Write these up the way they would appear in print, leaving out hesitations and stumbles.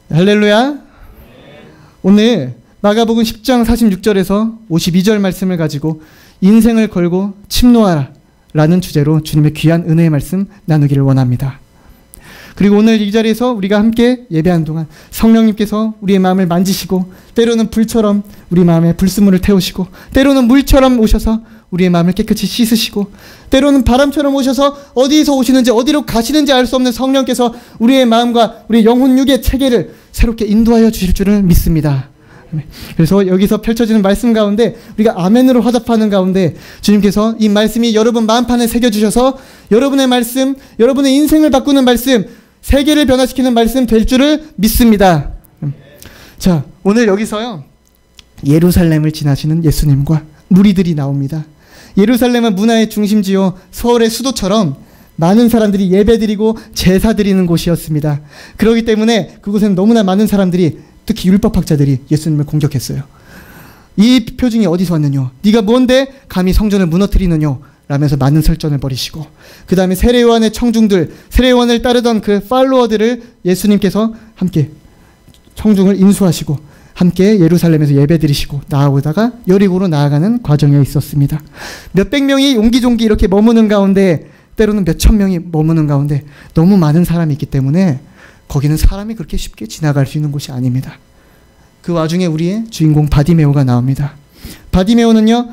할렐루야. 오늘 마가복음 10장 46절에서 52절 말씀을 가지고 인생을 걸고 침노하라 라는 주제로 주님의 귀한 은혜의 말씀 나누기를 원합니다. 그리고 오늘 이 자리에서 우리가 함께 예배한 동안 성령님께서 우리의 마음을 만지시고 때로는 불처럼 우리 마음에 불순물을 태우시고 때로는 물처럼 오셔서 우리의 마음을 깨끗이 씻으시고 때로는 바람처럼 오셔서 어디서 오시는지 어디로 가시는지 알 수 없는 성령께서 우리의 마음과 우리 영혼 육의 체계를 새롭게 인도하여 주실 줄을 믿습니다. 그래서 여기서 펼쳐지는 말씀 가운데 우리가 아멘으로 화답하는 가운데 주님께서 이 말씀이 여러분 마음판에 새겨주셔서 여러분의 말씀, 여러분의 인생을 바꾸는 말씀, 세계를 변화시키는 말씀 될 줄을 믿습니다. 자, 오늘 여기서요 예루살렘을 지나시는 예수님과 무리들이 나옵니다. 예루살렘은 문화의 중심지요 서울의 수도처럼 많은 사람들이 예배드리고 제사 드리는 곳이었습니다. 그렇기 때문에 그곳에는 너무나 많은 사람들이 특히 율법학자들이 예수님을 공격했어요. 이 표징이 어디서 왔느냐? 네가 뭔데 감히 성전을 무너뜨리느냐? 라면서 많은 설전을 벌이시고 그 다음에 세례요한의 청중들, 세례요한을 따르던 그 팔로워들을 예수님께서 함께 청중을 인수하시고 함께 예루살렘에서 예배드리시고 나오다가 여리고로 나아가는 과정에 있었습니다. 몇백 명이 옹기종기 이렇게 머무는 가운데 때로는 몇천 명이 머무는 가운데 너무 많은 사람이 있기 때문에 거기는 사람이 그렇게 쉽게 지나갈 수 있는 곳이 아닙니다. 그 와중에 우리의 주인공 바디메오가 나옵니다. 바디메오는요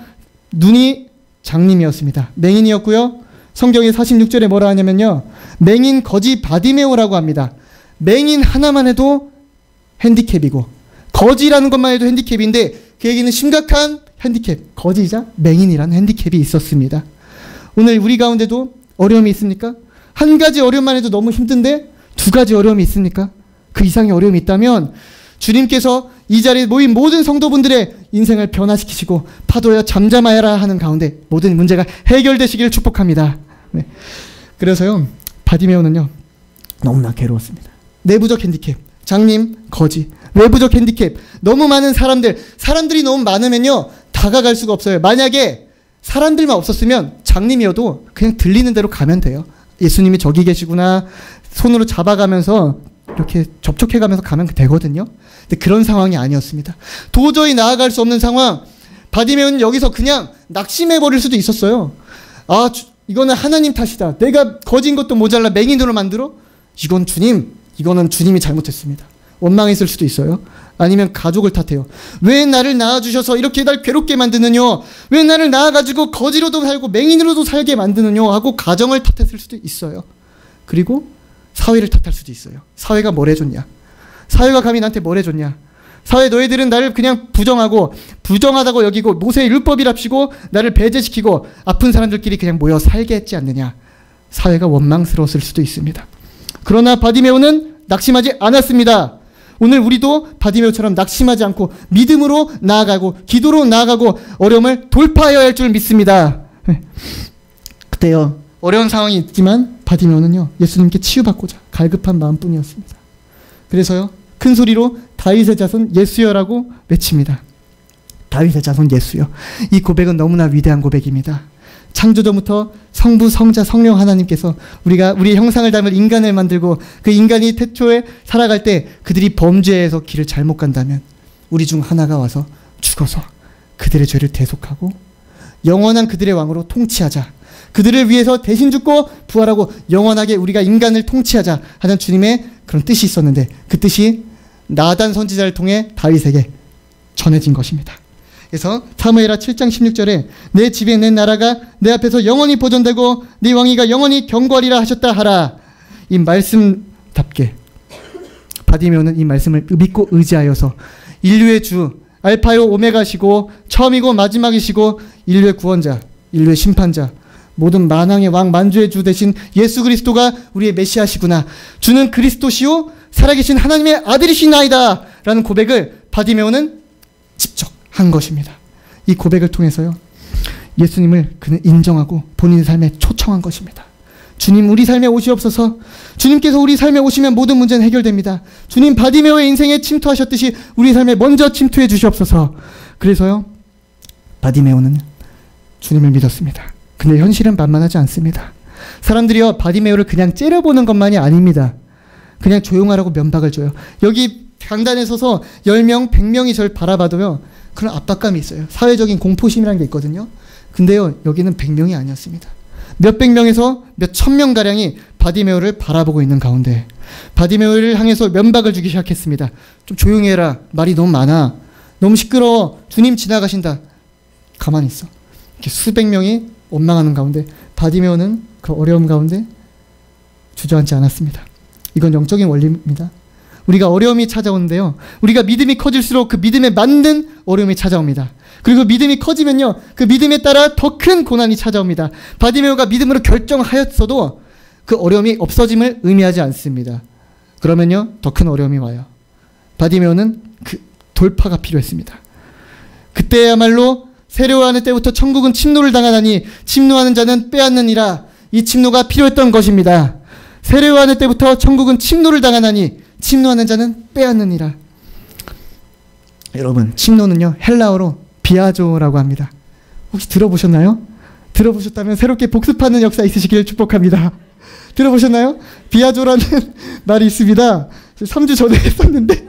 눈이 장님이었습니다. 맹인이었고요. 성경의 46절에 뭐라 하냐면요 맹인 거지 바디메오라고 합니다. 맹인 하나만 해도 핸디캡이고 거지라는 것만 해도 핸디캡인데 그에게는 심각한 핸디캡, 거지이자 맹인이라는 핸디캡이 있었습니다. 오늘 우리 가운데도 어려움이 있습니까? 한 가지 어려움만 해도 너무 힘든데 두 가지 어려움이 있습니까? 그 이상의 어려움이 있다면 주님께서 이 자리에 모인 모든 성도분들의 인생을 변화시키시고 파도여 잠잠하여라 하는 가운데 모든 문제가 해결되시기를 축복합니다. 네. 그래서요 바디메오는요 너무나 괴로웠습니다. 내부적 핸디캡, 장님, 거지, 외부적 핸디캡, 너무 많은 사람들이 너무 많으면요 다가갈 수가 없어요. 만약에 사람들만 없었으면 장님이어도 그냥 들리는 대로 가면 돼요. 예수님이 저기 계시구나 손으로 잡아가면서 이렇게 접촉해가면서 가면 되거든요. 근데 그런 상황이 아니었습니다. 도저히 나아갈 수 없는 상황. 바디메오는 여기서 그냥 낙심해버릴 수도 있었어요. 아, 이거는 하나님 탓이다. 내가 거진 것도 모자라 맹인으로 만들어? 이거는 주님이 잘못했습니다. 원망했을 수도 있어요. 아니면 가족을 탓해요. 왜 나를 낳아주셔서 이렇게 날 괴롭게 만드느냐? 왜 나를 낳아가지고 거지로도 살고 맹인으로도 살게 만드느냐? 하고 가정을 탓했을 수도 있어요. 그리고 사회를 탓할 수도 있어요. 사회가 뭘 해줬냐? 사회가 감히 나한테 뭘 해줬냐? 사회 너희들은 나를 그냥 부정하다고 여기고 모세의 율법이랍시고 나를 배제시키고 아픈 사람들끼리 그냥 모여 살게 했지 않느냐? 사회가 원망스러웠을 수도 있습니다. 그러나 바디메오는 낙심하지 않았습니다. 오늘 우리도 바디메오처럼 낙심하지 않고 믿음으로 나아가고 기도로 나아가고 어려움을 돌파해야 할 줄 믿습니다. 그때요 어려운 상황이 있지만 바디메오는요 예수님께 치유받고자 갈급한 마음뿐이었습니다. 그래서요 큰 소리로 다윗의 자손 예수여라고 외칩니다. 다윗의 자손 예수여. 이 고백은 너무나 위대한 고백입니다. 창조전부터 성부, 성자, 성령 하나님께서 우리의 형상을 닮은 인간을 만들고 그 인간이 태초에 살아갈 때 그들이 범죄해서 길을 잘못 간다면 우리 중 하나가 와서 죽어서 그들의 죄를 대속하고 영원한 그들의 왕으로 통치하자. 그들을 위해서 대신 죽고 부활하고 영원하게 우리가 인간을 통치하자 하는 주님의 그런 뜻이 있었는데 그 뜻이 나단 선지자를 통해 다윗에게 전해진 것입니다. 그래서 사무엘하 7장 16절에 내 집에 내 나라가 내 앞에서 영원히 보존되고 네 왕위가 영원히 경고하리라 하셨다 하라. 이 말씀답게 바디메오는 이 말씀을 믿고 의지하여서 인류의 주 알파요 오메가시고 처음이고 마지막이시고 인류의 구원자, 인류의 심판자, 모든 만왕의 왕 만주의 주 되신 예수 그리스도가 우리의 메시아시구나. 주는 그리스도시요 살아계신 하나님의 아들이시나이다 라는 고백을 바디메오는 직접 한 것입니다. 이 고백을 통해서요 예수님을 그는 인정하고 본인의 삶에 초청한 것입니다. 주님 우리 삶에 오시옵소서. 주님께서 우리 삶에 오시면 모든 문제는 해결됩니다. 주님 바디메오의 인생에 침투하셨듯이 우리 삶에 먼저 침투해 주시옵소서. 그래서요 바디메오는 주님을 믿었습니다. 근데 현실은 만만하지 않습니다. 사람들이요 바디메오를 그냥 째려보는 것만이 아닙니다. 그냥 조용하라고 면박을 줘요. 여기 강단에 서서 10명, 100명이 저를 바라봐도요, 그런 압박감이 있어요. 사회적인 공포심이라는 게 있거든요. 근데요, 여기는 100명이 아니었습니다. 몇백 명에서 몇 천 명가량이 바디메오를 바라보고 있는 가운데 바디메오를 향해서 면박을 주기 시작했습니다. 좀 조용히 해라. 말이 너무 많아. 너무 시끄러워. 주님 지나가신다. 가만히 있어. 이렇게 수백 명이 원망하는 가운데 바디메오는 그 어려움 가운데 주저앉지 않았습니다. 이건 영적인 원리입니다. 우리가 어려움이 찾아오는데요, 우리가 믿음이 커질수록 그 믿음에 맞는 어려움이 찾아옵니다. 그리고 믿음이 커지면요, 그 믿음에 따라 더 큰 고난이 찾아옵니다. 바디메오가 믿음으로 결정하였어도 그 어려움이 없어짐을 의미하지 않습니다. 그러면요, 더 큰 어려움이 와요. 바디메오는 그 돌파가 필요했습니다. 그때야말로 세례요한의 때부터 천국은 침노를 당하나니 침노하는 자는 빼앗느니라. 이 침노가 필요했던 것입니다. 세례요한의 때부터 천국은 침노를 당하나니 침노하는 자는 빼앗느니라. 여러분, 침노는요, 헬라어로 비아조라고 합니다. 혹시 들어보셨나요? 들어보셨다면 새롭게 복습하는 역사 있으시기를 축복합니다. 들어보셨나요? 비아조라는 말이 있습니다. 3주 전에 했었는데,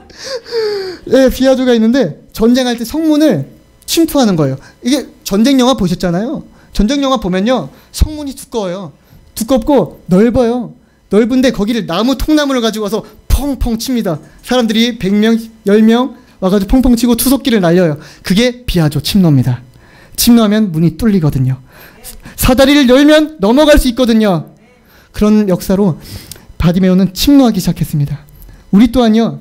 네, 비아조가 있는데 전쟁할 때 성문을 침투하는 거예요. 이게 전쟁 영화 보셨잖아요. 전쟁 영화 보면요, 성문이 두꺼워요. 두껍고 넓어요. 넓은데 거기를 나무 통나무를 가지고 와서 펑펑 칩니다. 사람들이 100명, 10명 와가지고 펑펑 치고 투석기를 날려요. 그게 비아조 침노입니다. 침노하면 문이 뚫리거든요. 사다리를 열면 넘어갈 수 있거든요. 그런 역사로 바디메오는 침노하기 시작했습니다. 우리 또한요,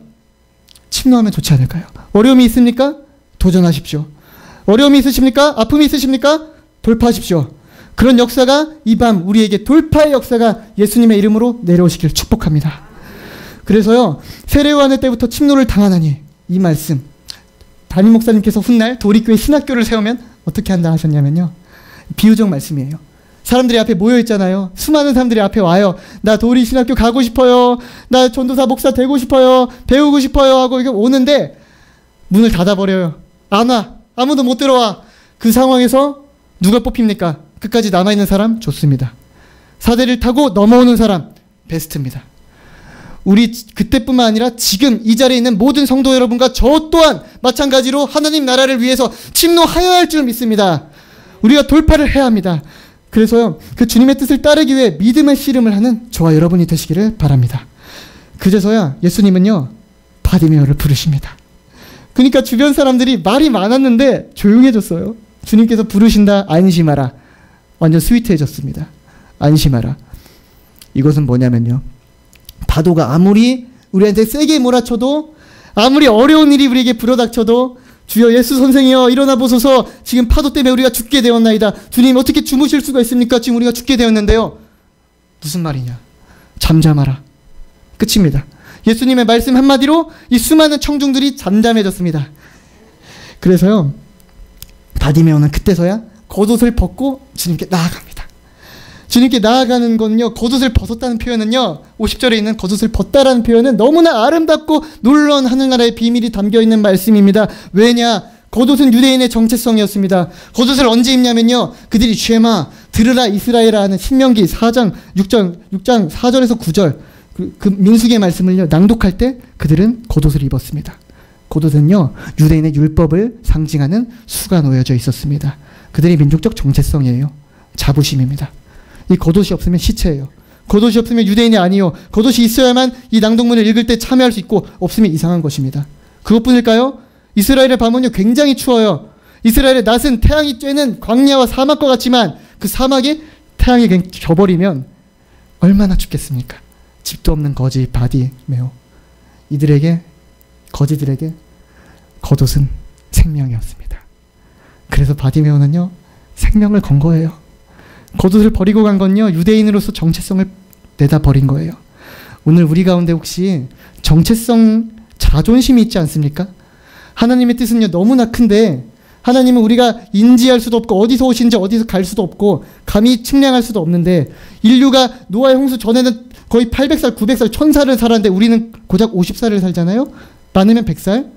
침노하면 좋지 않을까요? 어려움이 있습니까? 도전하십시오. 어려움이 있으십니까? 아픔이 있으십니까? 돌파하십시오. 그런 역사가 이 밤 우리에게 돌파의 역사가 예수님의 이름으로 내려오시길 축복합니다. 그래서요, 세례요한의 때부터 침노를 당하나니, 이 말씀 담임 목사님께서 훗날 도리교회 신학교를 세우면 어떻게 한다 하셨냐면요, 비유적 말씀이에요. 사람들이 앞에 모여 있잖아요. 수많은 사람들이 앞에 와요. 나 도리 신학교 가고 싶어요. 나 전도사 목사 되고 싶어요. 배우고 싶어요. 하고 이게 오는데 문을 닫아버려요. 안 와. 아무도 못 들어와. 그 상황에서 누가 뽑힙니까? 끝까지 남아있는 사람 좋습니다. 사대를 타고 넘어오는 사람 베스트입니다. 우리 그때뿐만 아니라 지금 이 자리에 있는 모든 성도 여러분과 저 또한 마찬가지로 하나님 나라를 위해서 침노하여야 할 줄 믿습니다. 우리가 돌파를 해야 합니다. 그래서요, 그 주님의 뜻을 따르기 위해 믿음의 씨름을 하는 저와 여러분이 되시기를 바랍니다. 그제서야 예수님은요, 바디메오를 부르십니다. 그러니까 주변 사람들이 말이 많았는데 조용해졌어요. 주님께서 부르신다. 안심하라. 완전 스위트해졌습니다. 안심하라. 이것은 뭐냐면요, 파도가 아무리 우리한테 세게 몰아쳐도, 아무리 어려운 일이 우리에게 불어닥쳐도, 주여 예수 선생이여 일어나 보소서, 지금 파도 때문에 우리가 죽게 되었나이다. 주님 어떻게 주무실 수가 있습니까? 지금 우리가 죽게 되었는데요. 무슨 말이냐? 잠잠하라. 끝입니다. 예수님의 말씀 한마디로 이 수많은 청중들이 잠잠해졌습니다. 그래서요, 바디메오는 그때서야 겉옷을 벗고 주님께 나아갑니다. 주님께 나아가는 건요, 겉옷을 벗었다는 표현은요, 50절에 있는 겉옷을 벗다라는 표현은 너무나 아름답고 놀라운 하늘나라의 비밀이 담겨있는 말씀입니다. 왜냐? 겉옷은 유대인의 정체성이었습니다. 겉옷을 언제 입냐면요, 그들이 쉐마, 들으라 이스라엘아 하는 신명기 4장 6장 4절에서 9절 그 민수기의 말씀을요, 낭독할 때 그들은 겉옷을 입었습니다. 겉옷은요, 유대인의 율법을 상징하는 수가 놓여져 있었습니다. 그들의 민족적 정체성이에요. 자부심입니다. 이 겉옷이 없으면 시체예요. 겉옷이 없으면 유대인이 아니요. 겉옷이 있어야만 이 낭독문을 읽을 때 참여할 수 있고, 없으면 이상한 것입니다. 그것뿐일까요? 이스라엘의 밤은요, 굉장히 추워요. 이스라엘의 낮은 태양이 쬐는 광야와 사막과 같지만 그 사막에 태양이 그냥 져버리면 얼마나 춥겠습니까? 집도 없는 거지 바디메오. 이들에게, 거지들에게 겉옷은 생명이었습니다. 그래서 바디메오는요, 생명을 건 거예요. 겉옷을 버리고 간 건요, 유대인으로서 정체성을 내다 버린 거예요. 오늘 우리 가운데 혹시 정체성, 자존심이 있지 않습니까? 하나님의 뜻은요, 너무나 큰데 하나님은 우리가 인지할 수도 없고 어디서 오신지 어디서 갈 수도 없고 감히 측량할 수도 없는데, 인류가 노아의 홍수 전에는 거의 800살, 900살, 1000살을 살았는데 우리는 고작 50살을 살잖아요. 많으면 100살?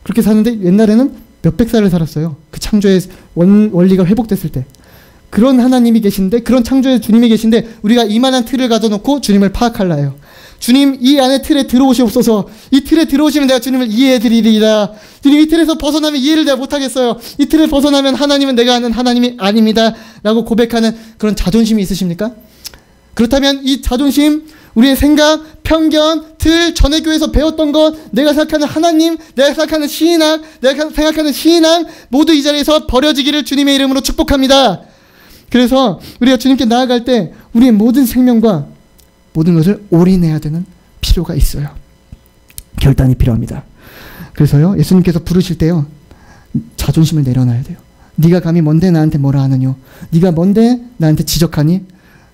그렇게 사는데 옛날에는 몇백 살을 살았어요. 그 창조의 원리가 회복됐을 때. 그런 하나님이 계신데, 그런 창조의 주님이 계신데 우리가 이만한 틀을 가져놓고 주님을 파악하려 해요. 주님 이 안에 틀에 들어오시옵소서. 이 틀에 들어오시면 내가 주님을 이해해 드리리라. 주님 이 틀에서 벗어나면 이해를 내가 못하겠어요. 이 틀에 벗어나면 하나님은 내가 아는 하나님이 아닙니다 라고 고백하는 그런 자존심이 있으십니까? 그렇다면 이 자존심, 우리의 생각, 편견, 틀, 전에 교회에서 배웠던 것, 내가 생각하는 하나님, 내가 생각하는 신앙, 내가 생각하는 신앙 모두 이 자리에서 버려지기를 주님의 이름으로 축복합니다. 그래서 우리가 주님께 나아갈 때 우리의 모든 생명과 모든 것을 올인해야 되는 필요가 있어요. 결단이 필요합니다. 그래서요, 예수님께서 부르실 때요, 자존심을 내려놔야 돼요. 네가 감히 뭔데 나한테 뭐라 하느뇨? 네가 뭔데 나한테 지적하니?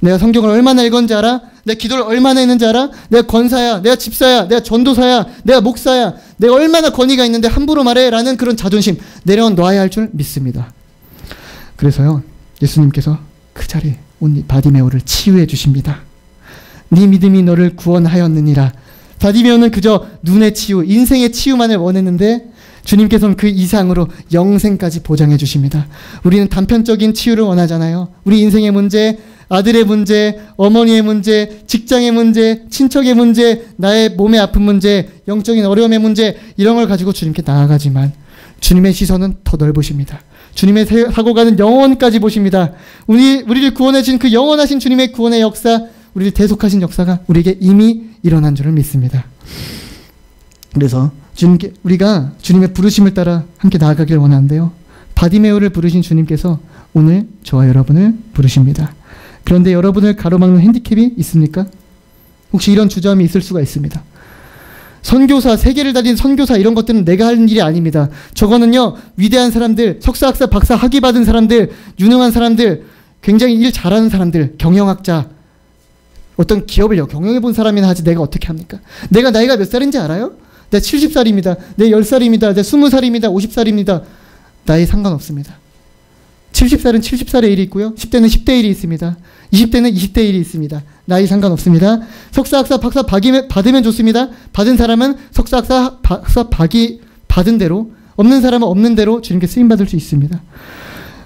내가 성경을 얼마나 읽었는지 알아? 내가 기도를 얼마나 했는지 알아? 내가 권사야, 내가 집사야, 내가 전도사야, 내가 목사야, 내가 얼마나 권위가 있는데 함부로 말해? 라는 그런 자존심 내려놔야 할 줄 믿습니다. 그래서요, 예수님께서 그 자리에 온 바디메오를 치유해 주십니다. 네 믿음이 너를 구원하였느니라. 바디메오는 그저 눈의 치유, 인생의 치유만을 원했는데 주님께서는 그 이상으로 영생까지 보장해 주십니다. 우리는 단편적인 치유를 원하잖아요. 우리 인생의 문제, 아들의 문제, 어머니의 문제, 직장의 문제, 친척의 문제, 나의 몸의 아픈 문제, 영적인 어려움의 문제, 이런 걸 가지고 주님께 나아가지만 주님의 시선은 더 넓으십니다. 주님의 사고가는 영원까지 보십니다. 우리를 구원해 주신 그 영원하신 주님의 구원의 역사, 우리를 대속하신 역사가 우리에게 이미 일어난 줄을 믿습니다. 그래서 우리가 주님의 부르심을 따라 함께 나아가길 원하는데요, 바디메오를 부르신 주님께서 오늘 저와 여러분을 부르십니다. 그런데 여러분을 가로막는 핸디캡이 있습니까? 혹시 이런 주저함이 있을 수가 있습니다. 선교사, 세계를 다닌 선교사, 이런 것들은 내가 하는 일이 아닙니다. 저거는요, 위대한 사람들, 석사, 학사, 박사 학위 받은 사람들, 유능한 사람들, 굉장히 일 잘하는 사람들, 경영학자, 어떤 기업을 경영해 본 사람이나 하지 내가 어떻게 합니까? 내가 나이가 몇 살인지 알아요? 내가 70살입니다. 내 10살입니다. 내 20살입니다. 50살입니다. 나이 상관없습니다. 70살은 70살의 일이 있고요. 10대는 10대 일이 있습니다. 20대는 20대 일이 있습니다. 나이 상관없습니다. 석사, 학사, 박사 받으면 좋습니다. 받은 사람은 석사, 학사, 박사 받은 대로, 없는 사람은 없는 대로 주님께 쓰임받을 수 있습니다.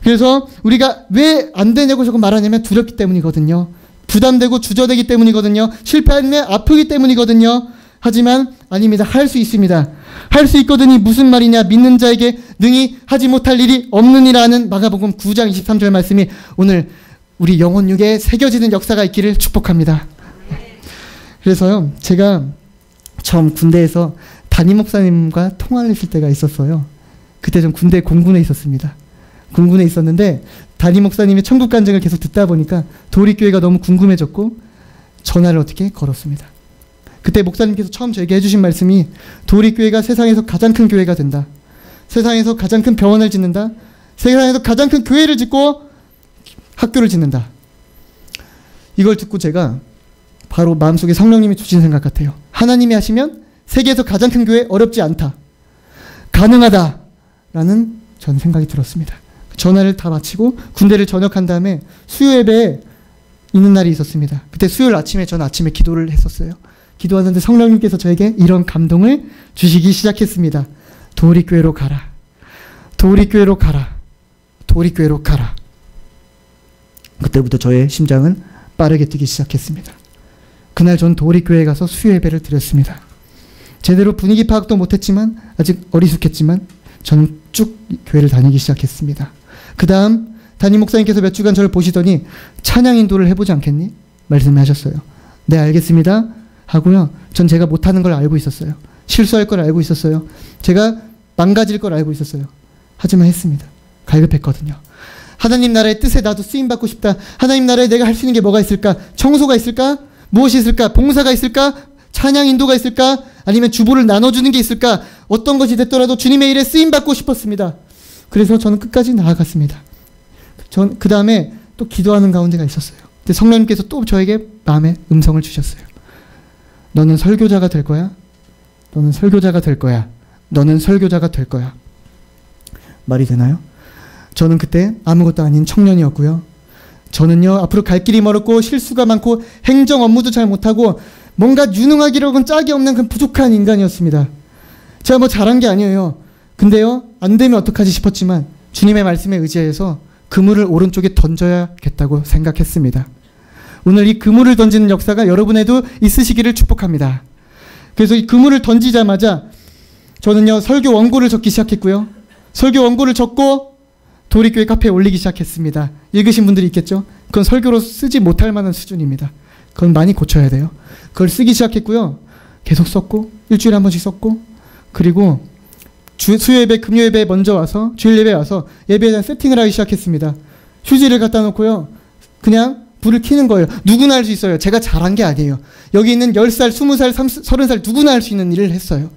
그래서 우리가 왜 안 되냐고 조금 말하냐면 두렵기 때문이거든요. 부담되고 주저되기 때문이거든요. 실패하면 아프기 때문이거든요. 하지만 아닙니다. 할 수 있습니다. 할 수 있거든이 무슨 말이냐? 믿는 자에게 능히 하지 못할 일이 없느니라는 마가복음 9장 23절 말씀이 오늘 우리 영혼육에 새겨지는 역사가 있기를 축복합니다. 그래서요, 제가 처음 군대에서 담임 목사님과 통화를 했을 때가 있었어요. 그때 좀 군대 공군에 있었습니다. 군군에 있었는데 담임 목사님이 천국 간증을 계속 듣다 보니까 도립교회가 너무 궁금해졌고 전화를 어떻게 걸었습니다. 그때 목사님께서 처음 저에게 해주신 말씀이 도립교회가 세상에서 가장 큰 교회가 된다. 세상에서 가장 큰 병원을 짓는다. 세상에서 가장 큰 교회를 짓고 학교를 짓는다. 이걸 듣고 제가 바로 마음속에 성령님이 주신 생각 같아요. 하나님이 하시면 세계에서 가장 큰 교회 어렵지 않다. 가능하다라는 전 생각이 들었습니다. 전화를 다 마치고 군대를 전역한 다음에 수요 예배에 있는 날이 있었습니다. 그때 수요일 아침에 전 아침에 기도를 했었어요. 기도하는데 성령님께서 저에게 이런 감동을 주시기 시작했습니다. 도립교회로 가라. 도립교회로 가라. 도립교회로 가라. 그때부터 저의 심장은 빠르게 뛰기 시작했습니다. 그날 전 도립교회에 가서 수요 예배를 드렸습니다. 제대로 분위기 파악도 못했지만, 아직 어리숙했지만 저는 쭉 교회를 다니기 시작했습니다. 그 다음 담임 목사님께서 몇 주간 저를 보시더니 찬양 인도를 해보지 않겠니? 말씀하셨어요. 네, 알겠습니다 하고요. 전 제가 못하는 걸 알고 있었어요. 실수할 걸 알고 있었어요. 제가 망가질 걸 알고 있었어요. 하지만 했습니다. 갈급했거든요. 하나님 나라의 뜻에 나도 쓰임받고 싶다. 하나님 나라에 내가 할 수 있는 게 뭐가 있을까? 청소가 있을까? 무엇이 있을까? 봉사가 있을까? 찬양 인도가 있을까? 아니면 주보를 나눠주는 게 있을까? 어떤 것이 됐더라도 주님의 일에 쓰임받고 싶었습니다. 그래서 저는 끝까지 나아갔습니다. 전 그 다음에 또 기도하는 가운데가 있었어요. 근데 성령님께서 또 저에게 마음에 음성을 주셨어요. 너는 설교자가 될 거야. 너는 설교자가 될 거야. 너는 설교자가 될 거야. 말이 되나요? 저는 그때 아무것도 아닌 청년이었고요. 저는요, 앞으로 갈 길이 멀었고 실수가 많고 행정 업무도 잘 못하고 뭔가 유능하기로는 짝이 없는 그 부족한 인간이었습니다. 제가 뭐 잘한 게 아니에요. 근데요, 안 되면 어떡하지 싶었지만 주님의 말씀에 의지해서 그물을 오른쪽에 던져야겠다고 생각했습니다. 오늘 이 그물을 던지는 역사가 여러분에도 있으시기를 축복합니다. 그래서 이 그물을 던지자마자 저는요, 설교 원고를 적기 시작했고요. 설교 원고를 적고 도립교회 카페에 올리기 시작했습니다. 읽으신 분들이 있겠죠? 그건 설교로 쓰지 못할 만한 수준입니다. 그건 많이 고쳐야 돼요. 그걸 쓰기 시작했고요. 계속 썼고, 일주일에 한 번씩 썼고, 그리고 수요예배, 금요예배 먼저 와서, 주일 예배에 와서 예배에 대한 세팅을 하기 시작했습니다. 휴지를 갖다 놓고요. 그냥 불을 켜는 거예요. 누구나 할 수 있어요. 제가 잘한 게 아니에요. 여기 있는 10살, 20살, 30살 누구나 할 수 있는 일을 했어요.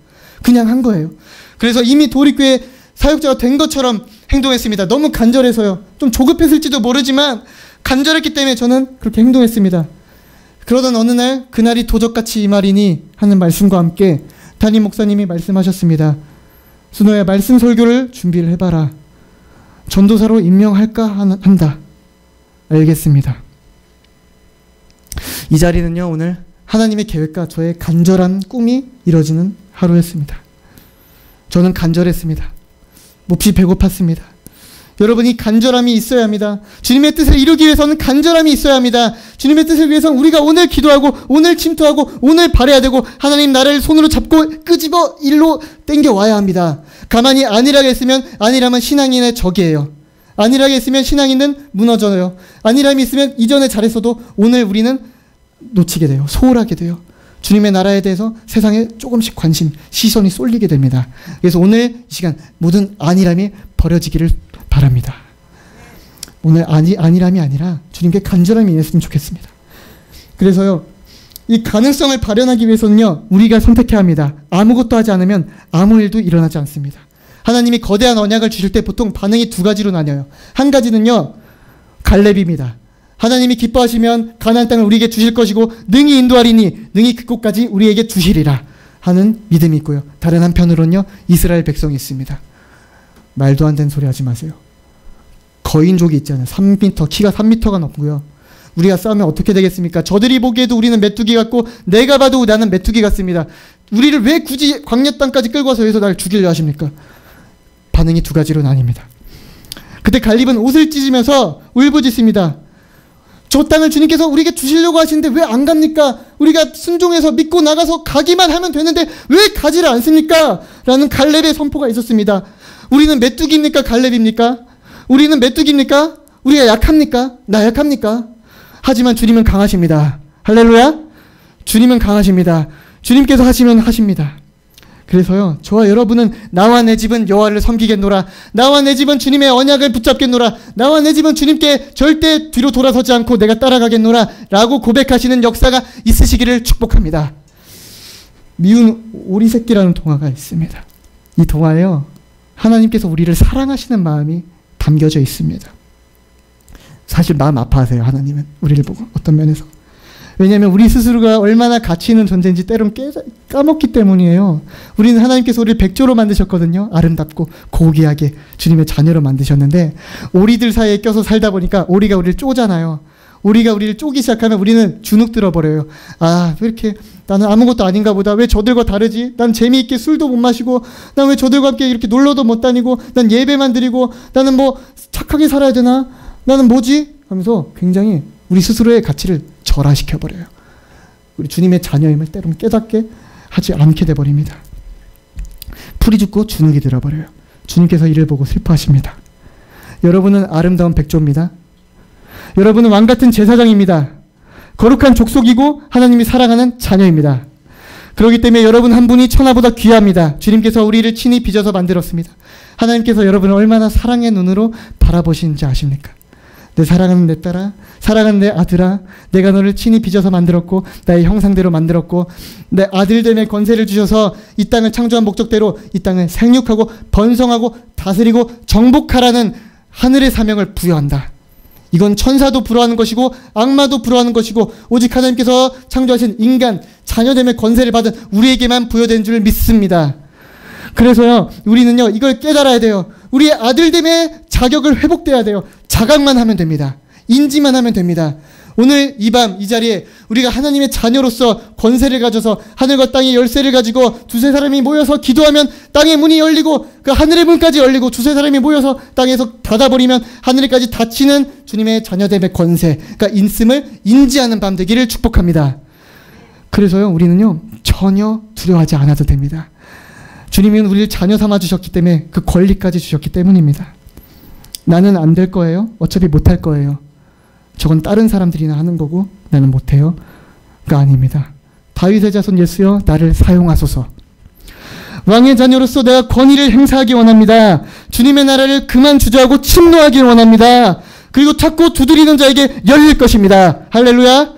그냥 한 거예요. 그래서 이미 도립교회 사역자가 된 것처럼 행동했습니다. 너무 간절해서요. 좀 조급했을지도 모르지만 간절했기 때문에 저는 그렇게 행동했습니다. 그러던 어느 날, 그날이 도적같이 이 말이니 하는 말씀과 함께 담임 목사님이 말씀하셨습니다. 순호야, 말씀 설교를 준비를 해봐라. 전도사로 임명할까 한다. 알겠습니다. 이 자리는요, 오늘 하나님의 계획과 저의 간절한 꿈이 이뤄지는 하루였습니다. 저는 간절했습니다. 몹시 배고팠습니다. 여러분이 간절함이 있어야 합니다. 주님의 뜻을 이루기 위해서는 간절함이 있어야 합니다. 주님의 뜻을 위해서는 우리가 오늘 기도하고 오늘 침투하고 오늘 바라야 되고 하나님 나라를 손으로 잡고 끄집어 일로 땡겨와야 합니다. 가만히 안일하게 있으면 안일함은 신앙인의 적이에요. 안일하게 있으면 신앙인은 무너져요. 안일함이 있으면 이전에 잘했어도 오늘 우리는 놓치게 돼요. 소홀하게 돼요. 주님의 나라에 대해서 세상에 조금씩 관심, 시선이 쏠리게 됩니다. 그래서 오늘 이 시간 모든 안일함이 버려지기를 바랍니다. 오늘 안일함이 아니라 주님께 간절함이 있었으면 좋겠습니다. 그래서요, 이 가능성을 발현하기 위해서는요, 우리가 선택해야 합니다. 아무것도 하지 않으면 아무 일도 일어나지 않습니다. 하나님이 거대한 언약을 주실 때 보통 반응이 두 가지로 나뉘어요. 한 가지는요, 갈렙입니다. 하나님이 기뻐하시면 가나안 땅을 우리에게 주실 것이고 능히 인도하리니 능히 그곳까지 우리에게 주시리라 하는 믿음이 있고요. 다른 한편으로는요, 이스라엘 백성이 있습니다. 말도 안 되는 소리 하지 마세요. 거인족이 있잖아요. 3m, 키가 3m가 넘고요. 우리가 싸우면 어떻게 되겠습니까? 저들이 보기에도 우리는 메뚜기 같고 내가 봐도 나는 메뚜기 같습니다. 우리를 왜 굳이 광야 땅까지 끌고 와서 여기서 날 죽이려 하십니까? 반응이 두 가지로 나뉩니다. 그때 갈렙은 옷을 찢으면서 울부짖습니다. 저 땅을 주님께서 우리에게 주시려고 하시는데 왜 안 갑니까? 우리가 순종해서 믿고 나가서 가기만 하면 되는데 왜 가지를 않습니까? 라는 갈렙의 선포가 있었습니다. 우리는 메뚜기입니까? 갈렙입니까? 우리는 메뚜기입니까? 우리가 약합니까? 나약합니까? 하지만 주님은 강하십니다. 할렐루야! 주님은 강하십니다. 주님께서 하시면 하십니다. 그래서요, 저와 여러분은 나와 내 집은 여호와를 섬기겠노라. 나와 내 집은 주님의 언약을 붙잡겠노라. 나와 내 집은 주님께 절대 뒤로 돌아서지 않고 내가 따라가겠노라 라고 고백하시는 역사가 있으시기를 축복합니다. 미운 오리 새끼라는 동화가 있습니다. 이 동화에요, 하나님께서 우리를 사랑하시는 마음이 담겨져 있습니다. 사실 마음 아파하세요. 하나님은 우리를 보고 어떤 면에서. 왜냐하면 우리 스스로가 얼마나 가치 있는 존재인지 때론 까먹기 때문이에요. 우리는 하나님께서 우리를 백조로 만드셨거든요. 아름답고 고귀하게 주님의 자녀로 만드셨는데 오리들 사이에 껴서 살다 보니까 오리가 우리를 쪼잖아요. 오리가 우리를 쪼기 시작하면 우리는 주눅 들어버려요. 아, 왜 이렇게 나는 아무것도 아닌가 보다. 왜 저들과 다르지? 난 재미있게 술도 못 마시고, 난 왜 저들과 함께 이렇게 놀러도 못 다니고, 난 예배만 드리고, 나는 뭐 착하게 살아야 되나? 나는 뭐지? 하면서 굉장히 우리 스스로의 가치를 절하시켜버려요. 우리 주님의 자녀임을 때로는 깨닫게 하지 않게 돼버립니다. 풀이 죽고 주눅이 들어버려요. 주님께서 이를 보고 슬퍼하십니다. 여러분은 아름다운 백조입니다. 여러분은 왕같은 제사장입니다. 거룩한 족속이고 하나님이 사랑하는 자녀입니다. 그렇기 때문에 여러분 한 분이 천하보다 귀합니다. 주님께서 우리를 친히 빚어서 만들었습니다. 하나님께서 여러분을 얼마나 사랑의 눈으로 바라보시는지 아십니까? 내 사랑하는 내 딸아, 사랑하는 내 아들아, 내가 너를 친히 빚어서 만들었고 나의 형상대로 만들었고 내 아들됨의 권세를 주셔서 이 땅을 창조한 목적대로 이 땅을 생육하고 번성하고 다스리고 정복하라는 하늘의 사명을 부여한다. 이건 천사도 불허하는 것이고 악마도 불허하는 것이고 오직 하나님께서 창조하신 인간, 자녀됨의 권세를 받은 우리에게만 부여된 줄 믿습니다. 그래서요, 우리는요, 이걸 깨달아야 돼요. 우리의 아들됨의 자격을 회복돼야 돼요. 자각만 하면 됩니다. 인지만 하면 됩니다. 오늘 이 밤 이 자리에 우리가 하나님의 자녀로서 권세를 가져서 하늘과 땅의 열쇠를 가지고 두세 사람이 모여서 기도하면 땅의 문이 열리고 그 하늘의 문까지 열리고 두세 사람이 모여서 땅에서 닫아버리면 하늘에까지 닫히는 주님의 자녀됨의 권세, 그러니까 있음을 인지하는 밤 되기를 축복합니다. 그래서요, 우리는요 전혀 두려워하지 않아도 됩니다. 주님은 우리를 자녀 삼아 주셨기 때문에 그 권리까지 주셨기 때문입니다. 나는 안 될 거예요? 어차피 못할 거예요. 저건 다른 사람들이나 하는 거고 나는 못해요? 가 아닙니다. 다윗의 자손 예수여 나를 사용하소서. 왕의 자녀로서 내가 권위를 행사하기 원합니다. 주님의 나라를 그만 주저하고 침노하기 원합니다. 그리고 찾고 두드리는 자에게 열릴 것입니다. 할렐루야.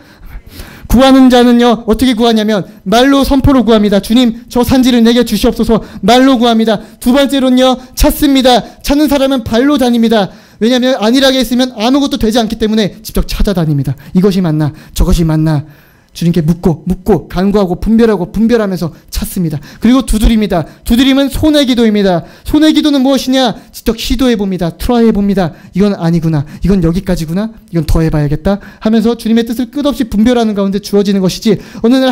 구하는 자는요 어떻게 구하냐면 말로 선포로 구합니다. 주님 저 산지를 내게 주시옵소서. 말로 구합니다. 두 번째로는요 찾습니다. 찾는 사람은 발로 다닙니다. 왜냐하면 안일하게 있으면 아무것도 되지 않기 때문에 직접 찾아다닙니다. 이것이 맞나 저것이 맞나 주님께 묻고 간구하고 분별하면서 찾습니다. 그리고 두드립니다. 두드림은 손의 기도입니다. 손의 기도는 무엇이냐? 직접 시도해봅니다. 트라이해봅니다. 이건 아니구나. 이건 여기까지구나. 이건 더 해봐야겠다 하면서 주님의 뜻을 끝없이 분별하는 가운데 주어지는 것이지 어느 날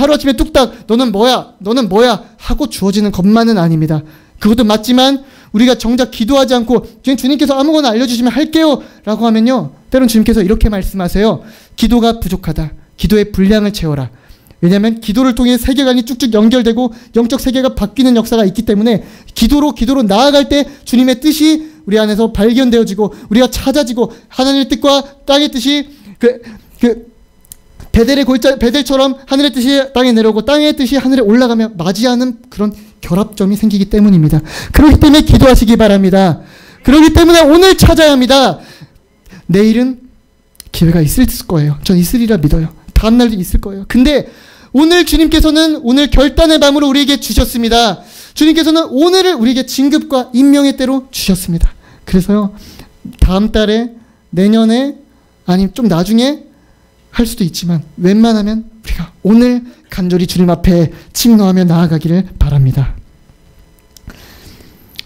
하루아침에 뚝딱 너는 뭐야 하고 주어지는 것만은 아닙니다. 그것도 맞지만 우리가 정작 기도하지 않고 주님께서 아무거나 알려주시면 할게요 라고 하면요 때론 주님께서 이렇게 말씀하세요. 기도가 부족하다. 기도의 분량을 채워라. 왜냐하면 기도를 통해 세계관이 쭉쭉 연결되고 영적 세계가 바뀌는 역사가 있기 때문에 기도로 나아갈 때 주님의 뜻이 우리 안에서 발견되어지고 우리가 찾아지고 하나님의 뜻과 땅의 뜻이 베델처럼 하늘의 뜻이 땅에 내려오고 땅의 뜻이 하늘에 올라가며 맞이하는 그런 결합점이 생기기 때문입니다. 그렇기 때문에 기도하시기 바랍니다. 그렇기 때문에 오늘 찾아야 합니다. 내일은 기회가 있을 거예요. 전 있으리라 믿어요. 다음날도 있을 거예요. 근데 오늘 주님께서는 오늘 결단의 밤으로 우리에게 주셨습니다. 주님께서는 오늘을 우리에게 진급과 임명의 때로 주셨습니다. 그래서요 다음 달에 내년에 아니면 좀 나중에 할 수도 있지만 웬만하면 우리가 오늘 간절히 주님 앞에 침노하며 나아가기를 바랍니다.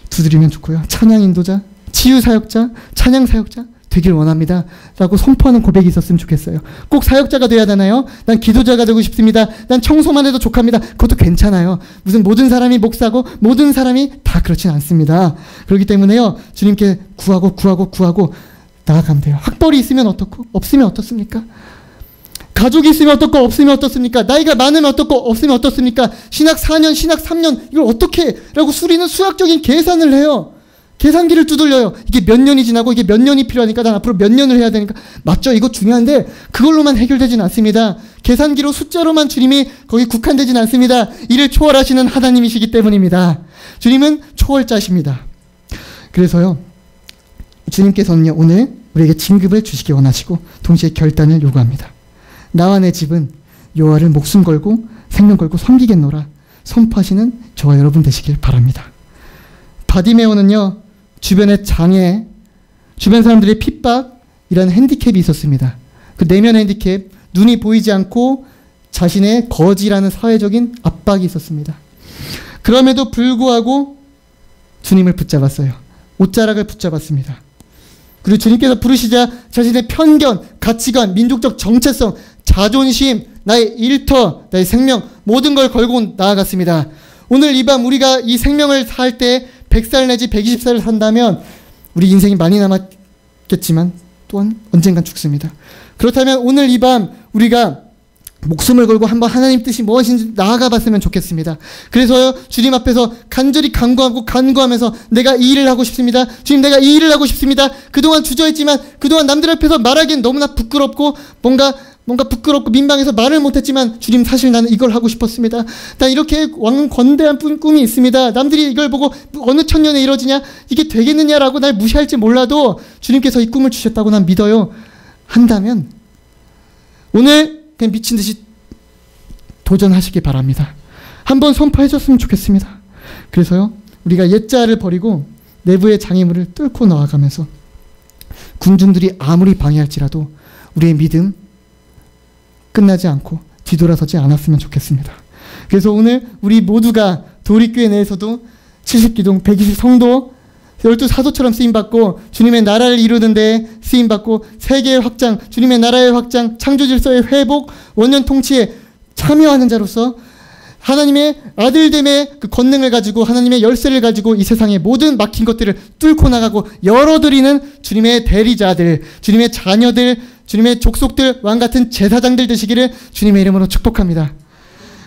두드리면 좋고요. 찬양 인도자, 치유 사역자, 찬양 사역자 되길 원합니다. 라고 선포하는 고백이 있었으면 좋겠어요. 꼭 사역자가 돼야 되나요? 난 기도자가 되고 싶습니다. 난 청소만 해도 족합니다. 그것도 괜찮아요. 무슨 모든 사람이 목사고 모든 사람이 다 그렇진 않습니다. 그렇기 때문에요. 주님께 구하고 나아가면 돼요. 학벌이 있으면 어떻고 없으면 어떻습니까? 가족이 있으면 어떻고 없으면 어떻습니까? 나이가 많으면 어떻고 없으면 어떻습니까? 신학 4년, 신학 3년 이걸 어떻게 라고 수리는 수학적인 계산을 해요. 계산기를 두들려요. 이게 몇 년이 지나고 이게 몇 년이 필요하니까 난 앞으로 몇 년을 해야 되니까 맞죠? 이거 중요한데 그걸로만 해결되진 않습니다. 계산기로 숫자로만 주님이 거기 국한되진 않습니다. 이를 초월하시는 하나님이시기 때문입니다. 주님은 초월자십니다. 그래서요 주님께서는요 오늘 우리에게 진급을 주시기 원하시고 동시에 결단을 요구합니다. 나와 내 집은 여호와를 목숨 걸고 생명 걸고 섬기겠노라 선포하시는 저와 여러분 되시길 바랍니다. 바디메오는요 주변의 장애, 주변 사람들의 핍박이라는 핸디캡이 있었습니다. 그 내면 핸디캡, 눈이 보이지 않고 자신의 거지라는 사회적인 압박이 있었습니다. 그럼에도 불구하고 주님을 붙잡았어요. 옷자락을 붙잡았습니다. 그리고 주님께서 부르시자 자신의 편견, 가치관, 민족적 정체성, 자존심, 나의 일터, 나의 생명 모든 걸 걸고 나아갔습니다. 오늘 이 밤 우리가 이 생명을 살 때 100살 내지 120살을 산다면 우리 인생이 많이 남았겠지만 또한 언젠간 죽습니다. 그렇다면 오늘 이 밤 우리가 목숨을 걸고 한번 하나님 뜻이 무엇인지 나아가 봤으면 좋겠습니다. 그래서요 주님 앞에서 간절히 간구하면서 내가 이 일을 하고 싶습니다. 주님 내가 이 일을 하고 싶습니다. 그동안 주저했지만 그동안 남들 앞에서 말하기엔 너무나 부끄럽고 뭔가 부끄럽고 민망해서 말을 못했지만 주님 사실 나는 이걸 하고 싶었습니다. 난 이렇게 권대한 꿈이 있습니다. 남들이 이걸 보고 어느 천년에 이루어지냐 이게 되겠느냐라고 날 무시할지 몰라도 주님께서 이 꿈을 주셨다고 난 믿어요. 한다면 오늘 그냥 미친 듯이 도전하시기 바랍니다. 한번 선포해 줬으면 좋겠습니다. 그래서요 우리가 옛자를 버리고 내부의 장애물을 뚫고 나아가면서 군중들이 아무리 방해할지라도 우리의 믿음 끝나지 않고 뒤돌아서지 않았으면 좋겠습니다. 그래서 오늘 우리 모두가 도립교회 내에서도 70기동 120 성도 12 사도처럼 쓰임받고 주님의 나라를 이루는 데 쓰임받고 세계의 확장, 주님의 나라의 확장, 창조 질서의 회복, 원년 통치에 참여하는 자로서 하나님의 아들됨의 그 권능을 가지고 하나님의 열쇠를 가지고 이 세상의 모든 막힌 것들을 뚫고 나가고 열어드리는 주님의 대리자들, 주님의 자녀들, 주님의 족속들, 왕같은 제사장들 되시기를 주님의 이름으로 축복합니다.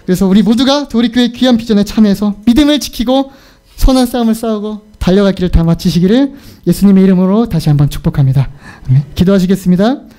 그래서 우리 모두가 도리교회 귀한 비전에 참여해서 믿음을 지키고 선한 싸움을 싸우고 달려갈 길을 다 마치시기를 예수님의 이름으로 다시 한번 축복합니다. 아멘. 기도하시겠습니다.